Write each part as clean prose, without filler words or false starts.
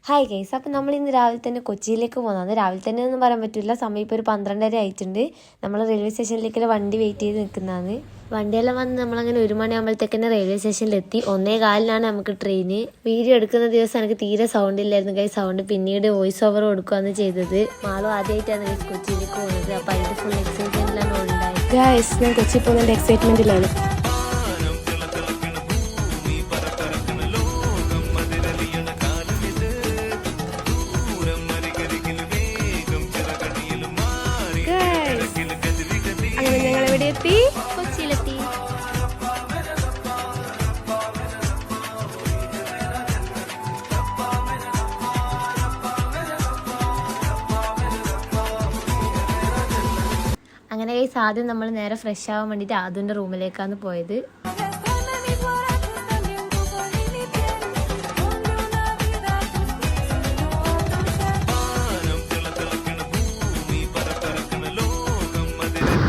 Hi guys, അപ്പം നമ്മൾ ഇന്ന് രാവിലെ തന്നെ കൊച്ചിയിലേക്ക് പോകുന്നതാണ്. രാവിലെ തന്നെ ഒന്നും പറയാൻ പറ്റില്ല, സമയം ഇപ്പോൾ ഒരു 12:30 ആയിട്ടുണ്ട്. നമ്മൾ റെയിൽവേ സ്റ്റേഷനിലേക്ക് വണ്ടി വെയിറ്റ് ചെയ്ത് നിൽക്കുന്നതാണ്. വണ്ടിയെല്ലാം വന്ന് നമ്മളങ്ങനെ 1 മണിയാകുമ്പോഴത്തേക്ക് റെയിൽവേ സ്റ്റേഷനിലെത്തി. 1:15 നമുക്ക് ട്രെയിന്. വീഡിയോ എടുക്കുന്ന ദിവസം എനിക്ക് തീരെ സൗണ്ട് ഇല്ലായിരുന്നു ഗൈസ്. സൗണ്ട് പിന്നീട് വോയിസ് ഓവർ കൊടുക്കുകയാണ് ചെയ്തത്. മാളും ആദ്യമായിട്ടാണ് ഗൈസ് കൊച്ചിയിലേക്ക് പോകുന്നത്. അപ്പോൾ അതിൻ്റെ ഫുൾ എക്സൈറ്റ്മെൻറ്റിലാണ് ഉണ്ടായത്. ഗൈസ്, ഞാൻ കൊച്ചി പോകുന്നതിൻ്റെ എക്സൈറ്റ്മെൻറ്റിലാണ്. കൊച്ചിയിലെത്തി. അങ്ങനെ ഗൈസ്, ആദ്യം നമ്മൾ നേരെ ഫ്രഷ് ആവാൻ വേണ്ടിയിട്ട് ആദ്യൻ്റെ റൂമിലേക്കാണ് പോയത്.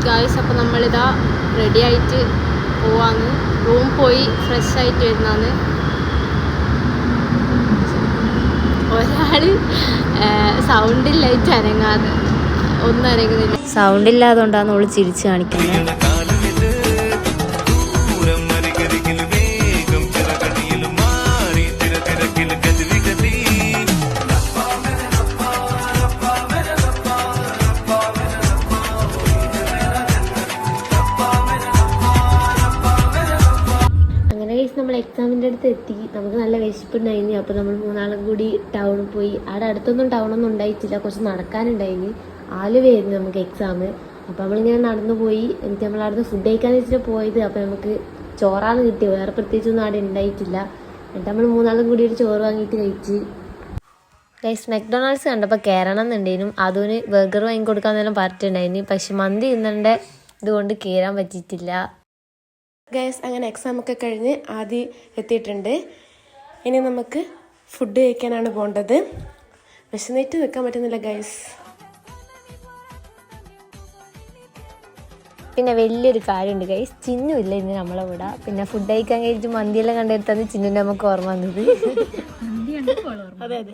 ഗായ്സ്, അപ്പോൾ നമ്മളിതാ റെഡി ആയിട്ട് പോവാന്ന്. റൂം പോയി ഫ്രഷ് ആയിട്ട് വരുന്നതാണ്. ഒരാൾ സൗണ്ട് ഇല്ലായിട്ട് അനങ്ങാതെ ഒന്നും അനങ്ങുന്നില്ല. സൗണ്ട് ഇല്ലാതുകൊണ്ടാണ് അവള് ചിരിച്ച് കാണിക്കുന്നത്. നമ്മൾ എക്സാമിൻ്റെ അടുത്ത് എത്തി. നമുക്ക് നല്ല വിശപ്പുണ്ടായിന്. അപ്പോൾ നമ്മൾ 3 കൂടി ടൗണിൽ പോയി. അവിടെ അടുത്തൊന്നും ടൗണൊന്നും ഉണ്ടായിട്ടില്ല, കുറച്ച് നടക്കാനുണ്ടായിന്. ആലുവയായിരുന്നു നമുക്ക് എക്സാം. അപ്പോൾ നമ്മളിങ്ങനെ നടന്നു പോയി. എന്നിട്ട് നമ്മൾ അവിടുന്ന് ഫുഡ് കഴിക്കാൻ വെച്ചിട്ട് പോയത്. അപ്പോൾ നമുക്ക് ചോറാണ് കിട്ടിയത്, വേറെ പ്രത്യേകിച്ചൊന്നും അവിടെ ഉണ്ടായിട്ടില്ല. എന്നിട്ട് നമ്മൾ 3 കൂടി ഒരു ചോറ് വാങ്ങിയിട്ട് കഴിച്ച്. ഗൈസ്, മെക്ഡൊണാൾഡ്സ് കണ്ടപ്പോൾ കയറണം എന്നുണ്ടായിരുന്നു. അതിന് ബർഗർ വാങ്ങിക്കൊടുക്കാന്നെല്ലാം പറഞ്ഞിട്ടുണ്ടായിന്. പക്ഷെ മന്തി ഇന്നൻ്റെ ഇതുകൊണ്ട് കയറാൻ പറ്റിയിട്ടില്ല. ഗൈസ്, അങ്ങനെ എക്സാം ഒക്കെ കഴിഞ്ഞ് ആദ്യം എത്തിയിട്ടുണ്ട്. ഇനി നമുക്ക് ഫുഡ് കഴിക്കാനാണ് പോകേണ്ടത്. വിശന്നിട്ട് നിൽക്കാൻ പറ്റുന്നില്ല ഗൈസ്. പിന്നെ വലിയൊരു കാര്യമുണ്ട് ഗൈസ്, ചിന്നു ഇല്ല ഇന്ന് നമ്മളെ കൂടെ. പിന്നെ ഫുഡ് കഴിക്കാൻ കഴിച്ചിട്ട് മന്തിയെല്ലാം കണ്ടെടുത്താണ് ചിന്നുവിൻ്റെ നമുക്ക് ഓർമ്മ വന്നത്. അതെ അതെ